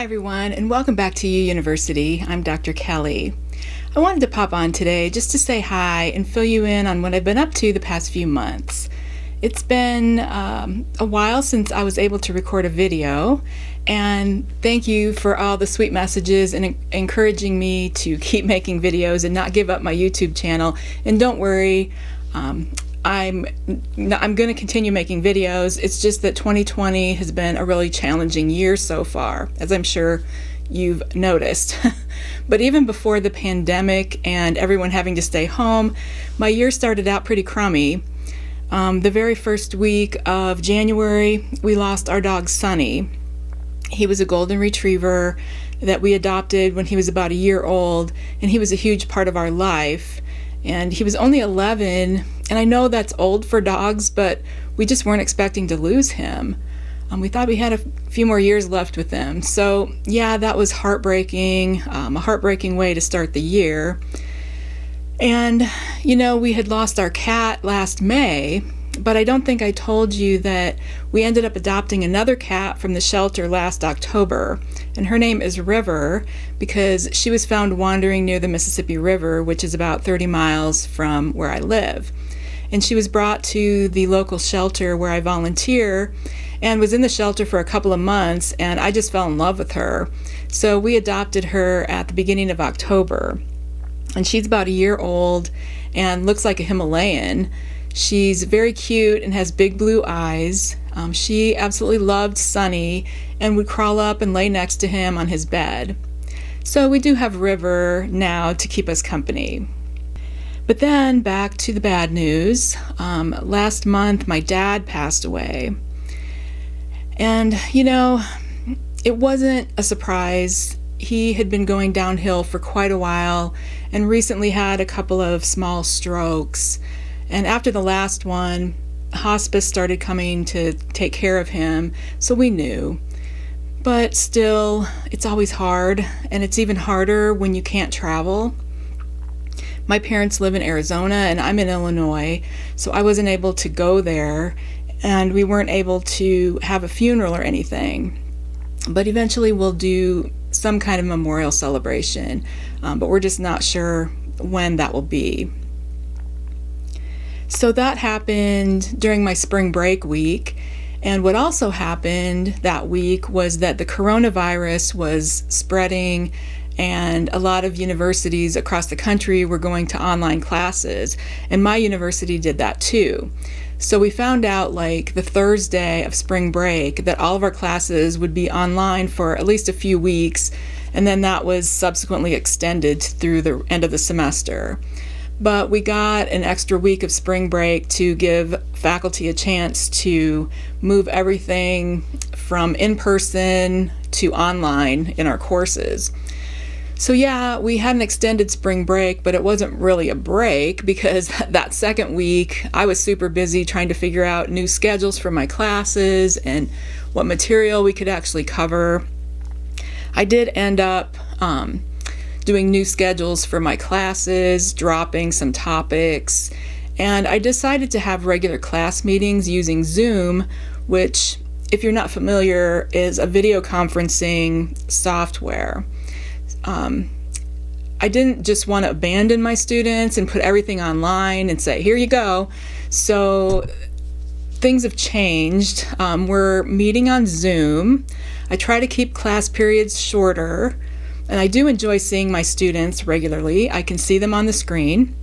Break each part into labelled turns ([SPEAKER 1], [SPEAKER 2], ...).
[SPEAKER 1] Hi everyone, and welcome back to U University. I'm Dr. Kelly. I wanted to pop on today just to say hi and fill you in on what I've been up to the past few months. It's been a while since I was able to record a video, and thank you for all the sweet messages and encouraging me to keep making videos and not give up my YouTube channel. And don't worry, I'm going to continue making videos. It's just that 2020 has been a really challenging year so far, as I'm sure you've noticed. But even before the pandemic and everyone having to stay home, my year started out pretty crummy. The very first week of January, we lost our dog Sunny. He was a golden retriever that we adopted when he was about a year old, and he was a huge part of our life. And he was only 11, and I know that's old for dogs, but we just weren't expecting to lose him. We thought we had a few more years left with him. So yeah, that was heartbreaking, a heartbreaking way to start the year. And we had lost our cat last May, but I don't think I told you that we ended up adopting another cat from the shelter last October, and her name is River because she was found wandering near the Mississippi River, which is about 30 miles from where I live. And she was brought to the local shelter where I volunteer and was in the shelter for a couple of months, and I just fell in love with her. So we adopted her at the beginning of October. And she's about a year old and looks like a Himalayan. She's very cute and has big blue eyes. She absolutely loved Sunny and would crawl up and lay next to him on his bed. So we do have River now to keep us company. But then back to the bad news. Last month my dad passed away. And it wasn't a surprise. He had been going downhill for quite a while and recently had a couple of small strokes. And after the last one, hospice started coming to take care of him, so we knew. But still, it's always hard, and it's even harder when you can't travel. My parents live in Arizona, and I'm in Illinois, so I wasn't able to go there, and we weren't able to have a funeral or anything. But eventually we'll do some kind of memorial celebration, but we're just not sure when that will be. So that happened during my spring break week, and what also happened that week was that the coronavirus was spreading, and a lot of universities across the country were going to online classes, and my university did that too. So we found out like the Thursday of spring break that all of our classes would be online for at least a few weeks, and then that was subsequently extended through the end of the semester. But we got an extra week of spring break to give faculty a chance to move everything from in-person to online in our courses. So yeah, we had an extended spring break, but it wasn't really a break because that second week I was super busy trying to figure out new schedules for my classes and what material we could actually cover. I did end up doing new schedules for my classes, dropping some topics, and I decided to have regular class meetings using Zoom, which, if you're not familiar, is a video conferencing software. I didn't just want to abandon my students and put everything online and say, here you go. So things have changed. We're meeting on Zoom. I try to keep class periods shorter, and I do enjoy seeing my students regularly. I can see them on the screen.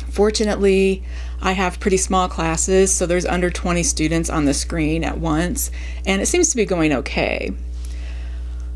[SPEAKER 1] Fortunately, I have pretty small classes, so there's under 20 students on the screen at once, and it seems to be going okay.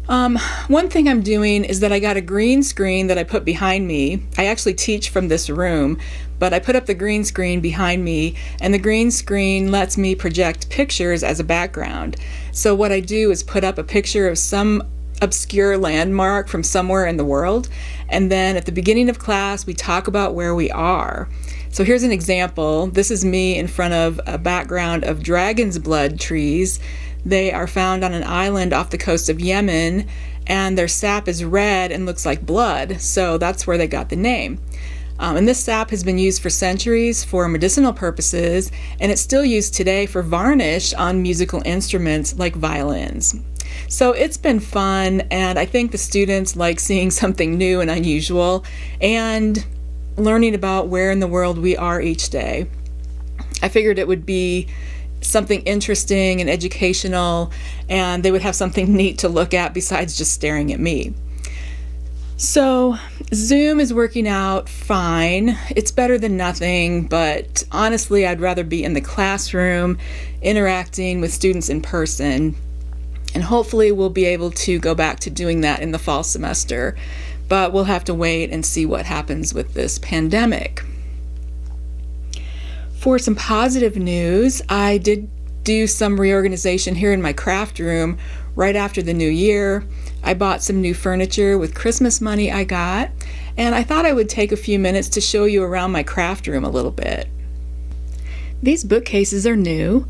[SPEAKER 1] One thing I'm doing is that I got a green screen that I put behind me. I actually teach from this room, but I put up the green screen behind me, and the green screen lets me project pictures as a background. So what I do is put up a picture of some obscure landmark from somewhere in the world, and then at the beginning of class we talk about where we are. So here's an example. This is me in front of a background of dragon's blood trees. They are found on an island off the coast of Yemen, and their sap is red and looks like blood, so that's where they got the name. And this sap has been used for centuries for medicinal purposes, and it's still used today for varnish on musical instruments like violins. So it's been fun, and I think the students like seeing something new and unusual and learning about where in the world we are each day. I figured it would be something interesting and educational, and they would have something neat to look at besides just staring at me. So Zoom is working out fine. It's better than nothing, but honestly, I'd rather be in the classroom interacting with students in person. And hopefully we'll be able to go back to doing that in the fall semester. But we'll have to wait and see what happens with this pandemic. For some positive news, I did do some reorganization here in my craft room right after the new year. I bought some new furniture with Christmas money I got, and I thought I would take a few minutes to show you around my craft room a little bit. These bookcases are new,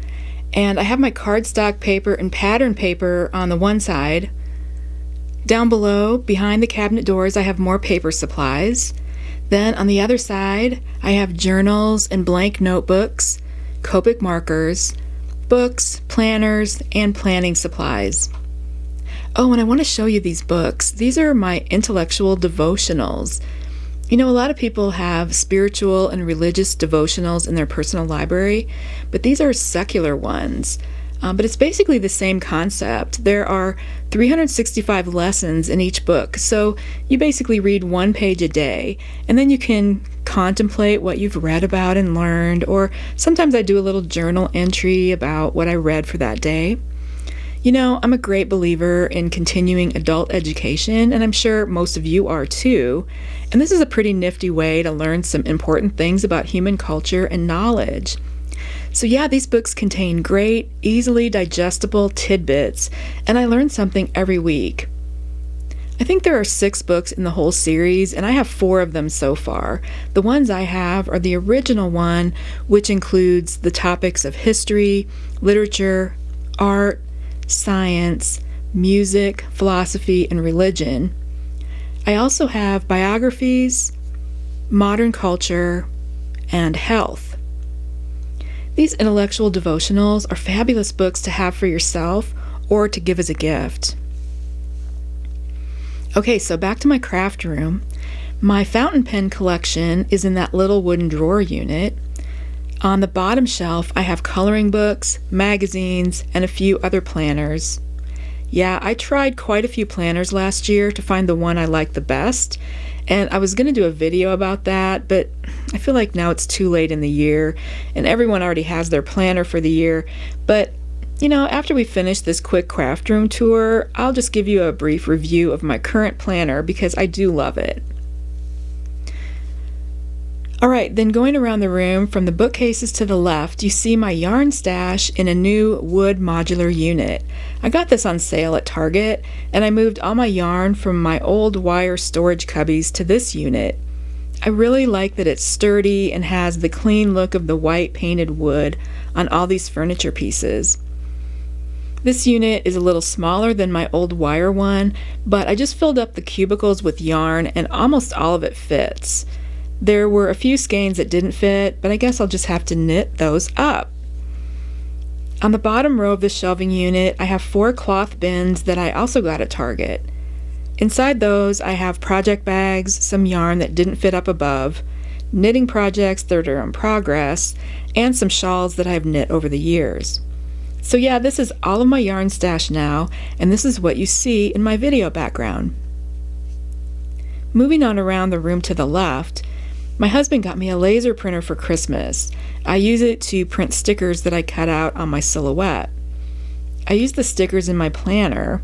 [SPEAKER 1] and I have my cardstock paper and pattern paper on the one side. Down below, behind the cabinet doors, I have more paper supplies. Then on the other side, I have journals and blank notebooks, Copic markers, books, planners, and planning supplies. Oh, and I want to show you these books. These are my Intellectual Devotionals. You know, a lot of people have spiritual and religious devotionals in their personal library, but these are secular ones. But it's basically the same concept. There are 365 lessons in each book, so you basically read one page a day, and then you can contemplate what you've read about and learned, or sometimes I do a little journal entry about what I read for that day. You know, I'm a great believer in continuing adult education, and I'm sure most of you are too. And this is a pretty nifty way to learn some important things about human culture and knowledge. So yeah, these books contain great, easily digestible tidbits, and I learn something every week. I think there are 6 books in the whole series, and I have 4 of them so far. The ones I have are the original one, which includes the topics of history, literature, art, science, music, philosophy, and religion. I also have biographies, modern culture, and health. These intellectual devotionals are fabulous books to have for yourself or to give as a gift. Okay, so back to my craft room. My fountain pen collection is in that little wooden drawer unit. On the bottom shelf, I have coloring books, magazines, and a few other planners. Yeah, I tried quite a few planners last year to find the one I liked the best, and I was going to do a video about that, but I feel like now it's too late in the year, and everyone already has their planner for the year. But, you know, after we finish this quick craft room tour, I'll just give you a brief review of my current planner because I do love it. All right, then going around the room from the bookcases to the left, you see my yarn stash in a new wood modular unit. I got this on sale at Target, and I moved all my yarn from my old wire storage cubbies to this unit. I really like that it's sturdy and has the clean look of the white painted wood on all these furniture pieces. This unit is a little smaller than my old wire one, but I just filled up the cubicles with yarn and almost all of it fits. There were a few skeins that didn't fit, but I guess I'll just have to knit those up. On the bottom row of the shelving unit, I have 4 cloth bins that I also got at Target. Inside those, I have project bags, some yarn that didn't fit up above, knitting projects that are in progress, and some shawls that I have knit over the years. So yeah, this is all of my yarn stash now, and this is what you see in my video background. Moving on around the room to the left, my husband got me a laser printer for Christmas. I use it to print stickers that I cut out on my silhouette. I use the stickers in my planner.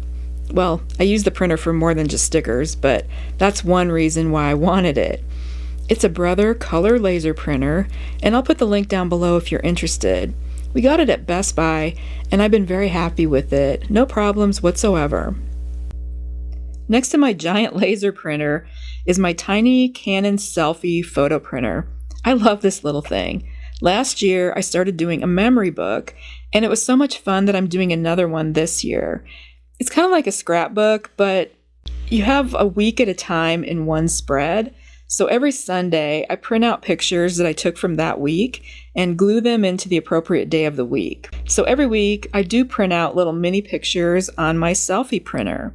[SPEAKER 1] Well, I use the printer for more than just stickers, but that's one reason why I wanted it. It's a Brother color laser printer, and I'll put the link down below if you're interested. We got it at Best Buy, and I've been very happy with it. No problems whatsoever. Next to my giant laser printer is my tiny Canon selfie photo printer. I love this little thing. Last year, I started doing a memory book, and it was so much fun that I'm doing another one this year. It's kind of like a scrapbook, but you have a week at a time in one spread. So every Sunday, I print out pictures that I took from that week and glue them into the appropriate day of the week. So every week, I do print out little mini pictures on my selfie printer.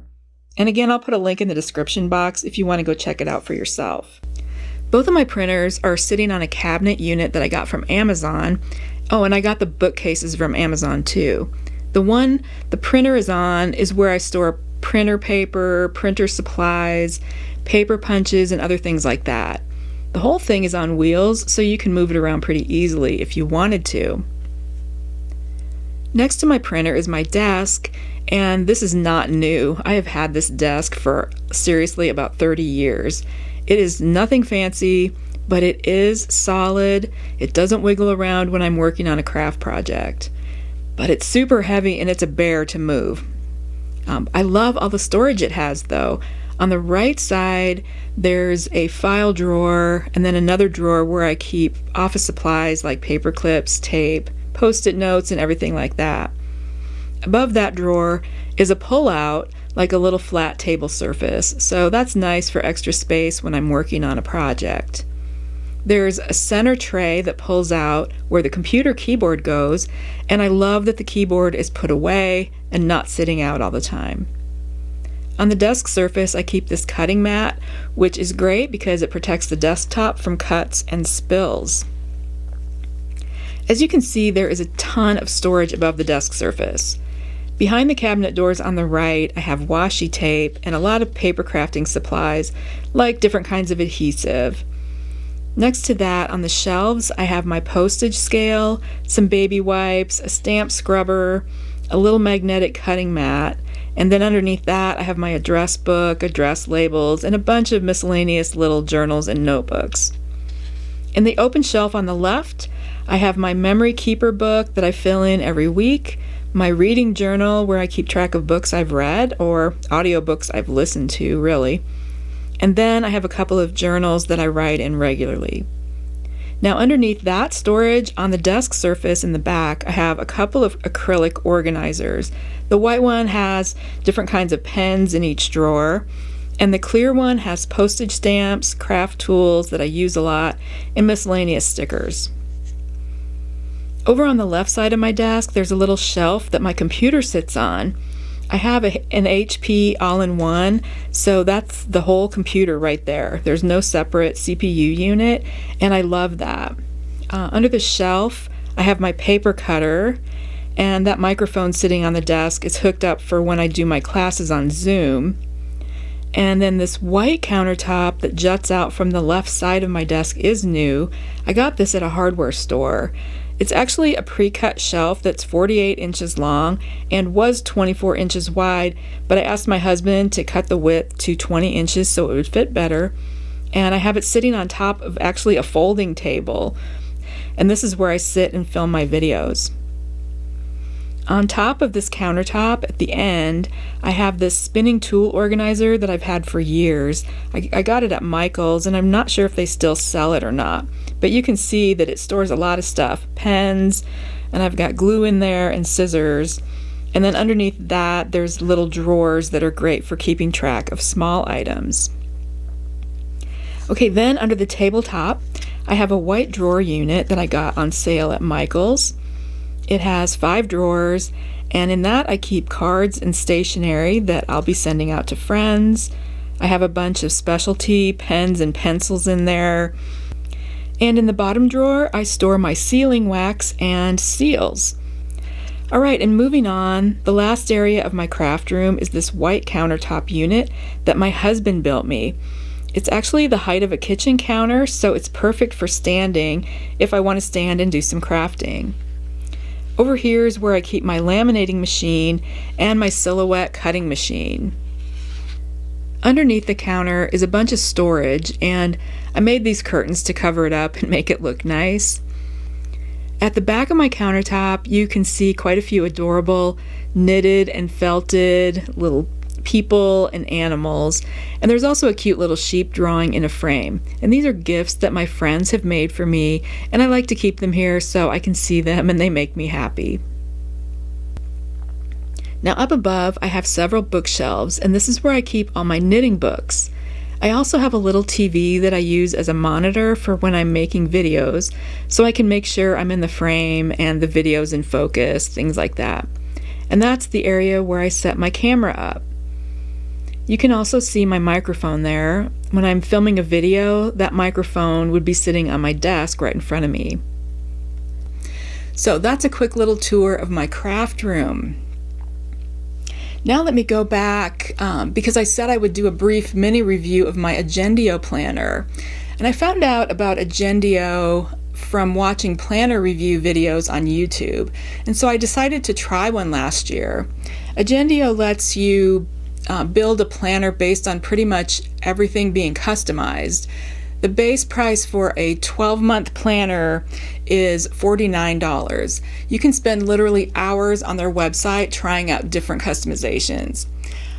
[SPEAKER 1] And again, I'll put a link in the description box if you want to go check it out for yourself. Both of my printers are sitting on a cabinet unit that I got from Amazon. Oh, and I got the bookcases from Amazon too. The one the printer is on is where I store printer paper, printer supplies, paper punches, and other things like that. The whole thing is on wheels, so you can move it around pretty easily if you wanted to. Next to my printer is my desk, and this is not new. I have had this desk for seriously about 30 years. It is nothing fancy, but it is solid. It doesn't wiggle around when I'm working on a craft project. But it's super heavy and it's a bear to move. I love all the storage it has though. On the right side, there's a file drawer and then another drawer where I keep office supplies like paper clips, tape, Post-it notes, and everything like that. Above that drawer is a pull-out, like a little flat table surface, so that's nice for extra space when I'm working on a project. There's a center tray that pulls out where the computer keyboard goes, and I love that the keyboard is put away and not sitting out all the time. On the desk surface, I keep this cutting mat, which is great because it protects the desktop from cuts and spills. As you can see, there is a ton of storage above the desk surface. Behind the cabinet doors on the right, I have washi tape and a lot of paper crafting supplies, like different kinds of adhesive. Next to that, on the shelves, I have my postage scale, some baby wipes, a stamp scrubber, a little magnetic cutting mat, and then underneath that, I have my address book, address labels, and a bunch of miscellaneous little journals and notebooks. In the open shelf on the left, I have my memory keeper book that I fill in every week, my reading journal where I keep track of books I've read or audiobooks I've listened to, really. And then I have a couple of journals that I write in regularly. Now underneath that storage, on the desk surface in the back, I have a couple of acrylic organizers. The white one has different kinds of pens in each drawer, and the clear one has postage stamps, craft tools that I use a lot, and miscellaneous stickers. Over on the left side of my desk, there's a little shelf that my computer sits on. I have an HP all-in-one, so that's the whole computer right there. There's no separate CPU unit, and I love that. Under the shelf, I have my paper cutter, and that microphone sitting on the desk is hooked up for when I do my classes on Zoom. And then this white countertop that juts out from the left side of my desk is new. I got this at a hardware store. It's actually a pre-cut shelf that's 48 inches long and was 24 inches wide, but I asked my husband to cut the width to 20 inches so it would fit better. And I have it sitting on top of actually a folding table. And this is where I sit and film my videos. On top of this countertop, at the end, I have this spinning tool organizer that I've had for years. I got it at Michael's, and I'm not sure if they still sell it or not. But you can see that it stores a lot of stuff, pens, and I've got glue in there and scissors. And then underneath that, there's little drawers that are great for keeping track of small items. Okay, then under the tabletop, I have a white drawer unit that I got on sale at Michael's. It has 5 drawers, and in that I keep cards and stationery that I'll be sending out to friends. I have a bunch of specialty pens and pencils in there. And in the bottom drawer, I store my sealing wax and seals. All right, and moving on, the last area of my craft room is this white countertop unit that my husband built me. It's actually the height of a kitchen counter, so it's perfect for standing if I want to stand and do some crafting. Over here is where I keep my laminating machine and my silhouette cutting machine. Underneath the counter is a bunch of storage, and I made these curtains to cover it up and make it look nice. At the back of my countertop, you can see quite a few adorable knitted and felted little people and animals, and there's also a cute little sheep drawing in a frame. And these are gifts that my friends have made for me, and I like to keep them here so I can see them and they make me happy. Now up above, I have several bookshelves, and this is where I keep all my knitting books. I also have a little TV that I use as a monitor for when I'm making videos, so I can make sure I'm in the frame and the video's in focus, things like that. And that's the area where I set my camera up. You can also see my microphone there. When I'm filming a video, that microphone would be sitting on my desk right in front of me. So that's a quick little tour of my craft room. Now let me go back because I said I would do a brief mini review of my Agendio planner. And I found out about Agendio from watching planner review videos on YouTube. And so I decided to try one last year. Agendio lets you build a planner based on pretty much everything being customized. The base price for a 12-month planner is $49. You can spend literally hours on their website trying out different customizations.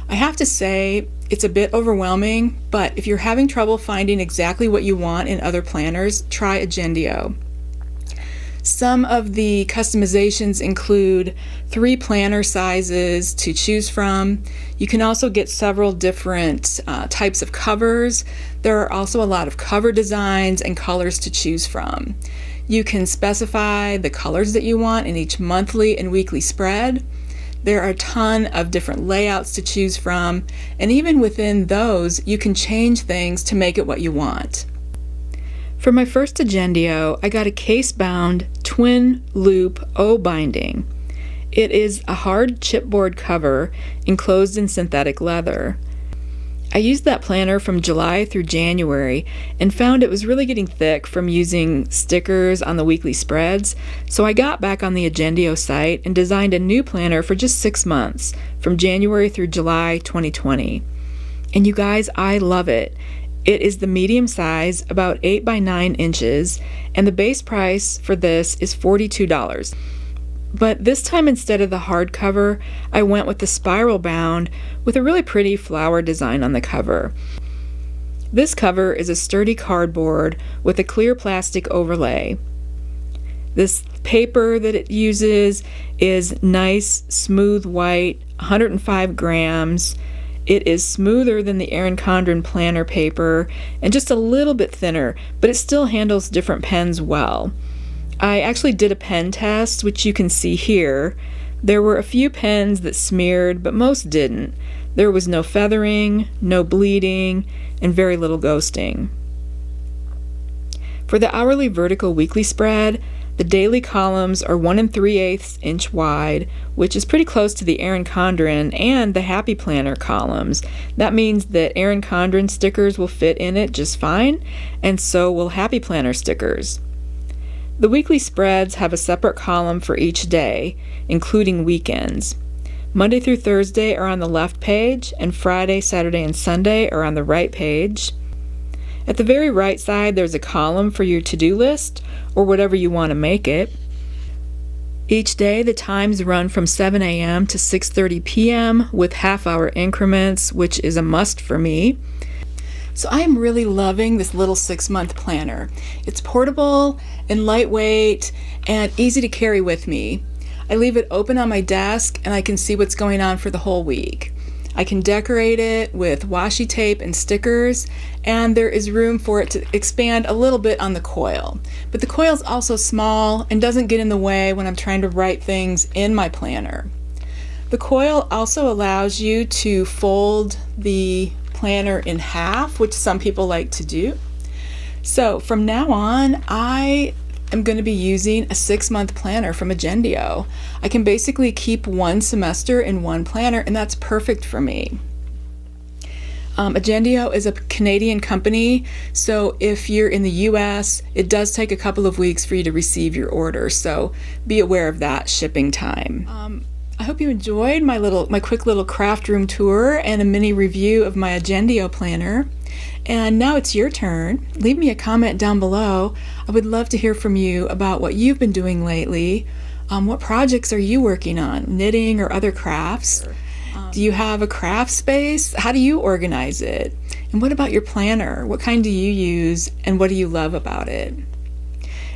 [SPEAKER 1] I have to say, it's a bit overwhelming, but if you're having trouble finding exactly what you want in other planners, try Agendio. Some of the customizations include 3 planner sizes to choose from. You can also get several different types of covers. There are also a lot of cover designs and colors to choose from. You can specify the colors that you want in each monthly and weekly spread. There are a ton of different layouts to choose from, and even within those, you can change things to make it what you want. For my first Agendio, I got a case-bound twin loop O binding. It is a hard chipboard cover enclosed in synthetic leather. I used that planner from July through January and found it was really getting thick from using stickers on the weekly spreads, so I got back on the Agendio site and designed a new planner for just 6 months, from January through July 2020. And you guys, I love it. It is the medium size, about 8 by 9 inches, and the base price for this is $42. But this time, instead of the hardcover, I went with the spiral bound with a really pretty flower design on the cover. This cover is a sturdy cardboard with a clear plastic overlay. This paper that it uses is nice, smooth white, 105 grams. It is smoother than the Erin Condren planner paper and just a little bit thinner, but it still handles different pens well. I actually did a pen test, which you can see here. There were a few pens that smeared, but most didn't. There was no feathering, no bleeding, and very little ghosting. For the hourly vertical weekly spread, the daily columns are 1 3/8 inch wide, which is pretty close to the Erin Condren and the Happy Planner columns. That means that Erin Condren stickers will fit in it just fine, and so will Happy Planner stickers. The weekly spreads have a separate column for each day, including weekends. Monday through Thursday are on the left page, and Friday, Saturday, and Sunday are on the right page. At the very right side, there's a column for your to-do list, or whatever you want to make it. Each day, the times run from 7 a.m. to 6:30 p.m. with half-hour increments, which is a must for me. So I am really loving this little 6-month planner. It's portable and lightweight and easy to carry with me. I leave it open on my desk and I can see what's going on for the whole week. I can decorate it with washi tape and stickers, and there is room for it to expand a little bit on the coil. But the coil is also small and doesn't get in the way when I'm trying to write things in my planner. The coil also allows you to fold the planner in half, which some people like to do. So from now on, I am going to be using a 6-month planner from Agendio. I can basically keep one semester in one planner, and that's perfect for me. Agendio is a Canadian company, so if you're in the US, it does take a couple of weeks for you to receive your order, so be aware of that shipping time. I hope you enjoyed my quick little craft room tour and a mini review of my Agendio planner. And now it's your turn. Leave me a comment down below. I would love to hear from you about what you've been doing lately. What projects are you working on? Knitting or other crafts? Do you have a craft space? How do you organize it? And what about your planner? What kind do you use and what do you love about it?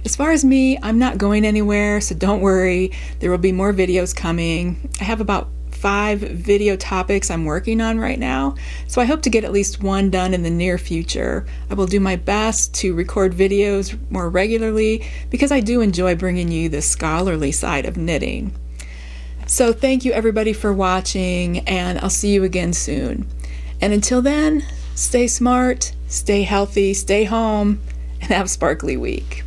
[SPEAKER 1] As far as me, I'm not going anywhere, so don't worry. There will be more videos coming. I have about 5 video topics I'm working on right now, so I hope to get at least one done in the near future. I will do my best to record videos more regularly because I do enjoy bringing you the scholarly side of knitting. So thank you everybody for watching, and I'll see you again soon. And until then, stay smart, stay healthy, stay home, and have a sparkly week.